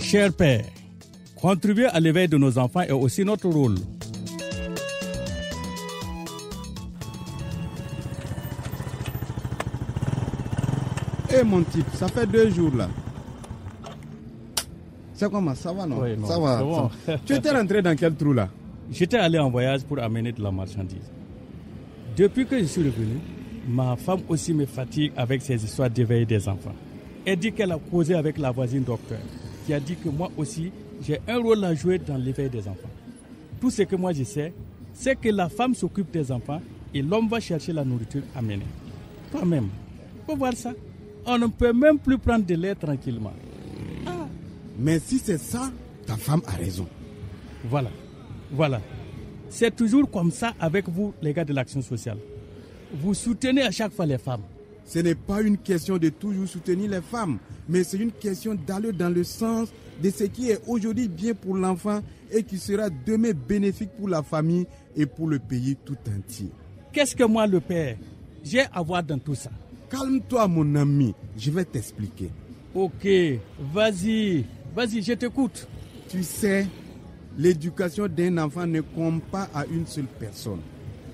Chers pères, contribuer à l'éveil de nos enfants est aussi notre rôle. Eh mon type, ça fait 2 jours là. C'est comment? Ça va non? Oui, non, ça va. bon. Tu étais rentré dans quel trou là? J'étais allé en voyage pour amener de la marchandise. Depuis que je suis revenu, ma femme aussi me fatigue avec ces histoires d'éveil des enfants. Elle dit qu'elle a causé avec la voisine docteur, qui a dit que moi aussi, j'ai un rôle à jouer dans l'éveil des enfants. Tout ce que moi je sais, c'est que la femme s'occupe des enfants et l'homme va chercher la nourriture à mener. Toi-même, faut voir ça. On ne peut même plus prendre de lait tranquillement. Mais si c'est ça, ta femme a raison. Voilà. C'est toujours comme ça avec vous, les gars de l'action sociale. Vous soutenez à chaque fois les femmes. Ce n'est pas une question de toujours soutenir les femmes, mais c'est une question d'aller dans le sens de ce qui est aujourd'hui bien pour l'enfant et qui sera demain bénéfique pour la famille et pour le pays tout entier. Qu'est-ce que moi, le père, j'ai à voir dans tout ça? Calme-toi mon ami, je vais t'expliquer. Ok, vas-y, je t'écoute. Tu sais, l'éducation d'un enfant ne compte pas à une seule personne.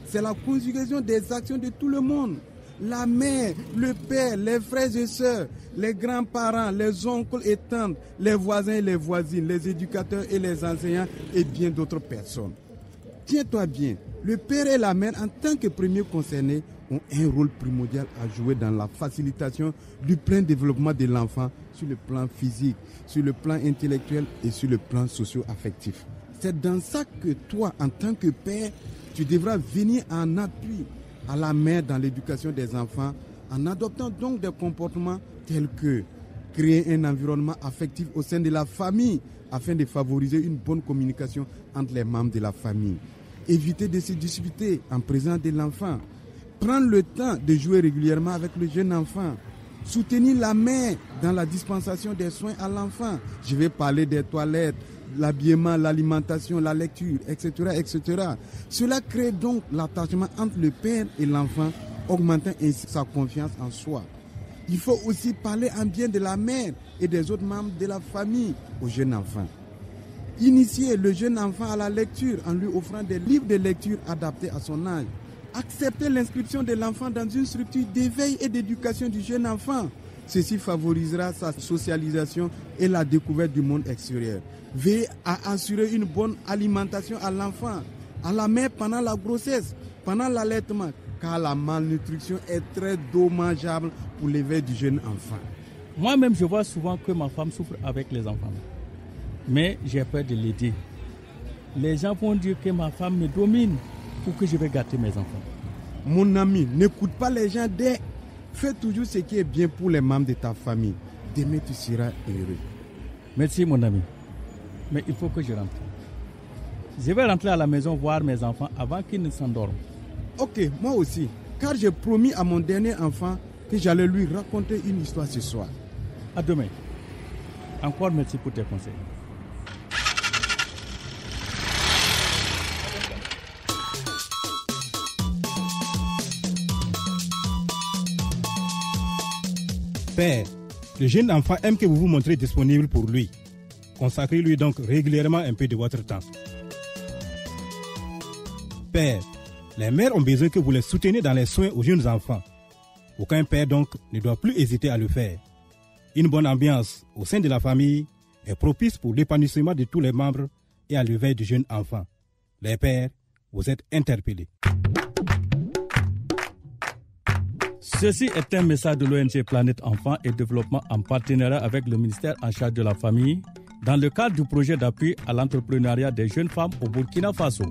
C'est la conjugaison des actions de tout le monde. La mère, le père, les frères et sœurs, les grands-parents, les oncles et tantes, les voisins et les voisines, les éducateurs et les enseignants et bien d'autres personnes. Tiens-toi bien, le père et la mère en tant que premiers concernés ont un rôle primordial à jouer dans la facilitation du plein développement de l'enfant sur le plan physique, sur le plan intellectuel et sur le plan socio-affectif. C'est dans ça que toi, en tant que père, tu devras venir en appui à la mère dans l'éducation des enfants en adoptant donc des comportements tels que créer un environnement affectif au sein de la famille afin de favoriser une bonne communication entre les membres de la famille. Éviter de se disputer en présence de l'enfant. Prendre le temps de jouer régulièrement avec le jeune enfant. Soutenir la mère dans la dispensation des soins à l'enfant. Je vais parler des toilettes, l'habillement, l'alimentation, la lecture, etc., etc. Cela crée donc l'attachement entre le père et l'enfant, augmentant ainsi sa confiance en soi. Il faut aussi parler en bien de la mère et des autres membres de la famille au jeune enfant. Initier le jeune enfant à la lecture en lui offrant des livres de lecture adaptés à son âge. Accepter l'inscription de l'enfant dans une structure d'éveil et d'éducation du jeune enfant. Ceci favorisera sa socialisation et la découverte du monde extérieur. Veiller à assurer une bonne alimentation à l'enfant, à la mère pendant la grossesse, pendant l'allaitement, car la malnutrition est très dommageable pour l'éveil du jeune enfant. Moi-même, je vois souvent que ma femme souffre avec les enfants. Mais j'ai peur de l'aider. Les gens vont dire que ma femme me domine pour que je vais gâter mes enfants. Mon ami, n'écoute pas les gens. Fais toujours ce qui est bien pour les membres de ta famille. Demain, tu seras heureux. Merci, mon ami. Mais il faut que je rentre. Je vais rentrer à la maison voir mes enfants avant qu'ils ne s'endorment. Ok, moi aussi. Car j'ai promis à mon dernier enfant que j'allais lui raconter une histoire ce soir. À demain. Encore merci pour tes conseils. Père, le jeune enfant aime que vous vous montrez disponible pour lui. Consacrez-lui donc régulièrement un peu de votre temps. Père, les mères ont besoin que vous les souteniez dans les soins aux jeunes enfants. Aucun père donc ne doit plus hésiter à le faire. Une bonne ambiance au sein de la famille est propice pour l'épanouissement de tous les membres et à l'éveil du jeune enfant. Les pères, vous êtes interpellés. Ceci est un message de l'ONG Planète Enfants et Développement en partenariat avec le ministère en charge de la famille dans le cadre du projet d'appui à l'entrepreneuriat des jeunes femmes au Burkina Faso.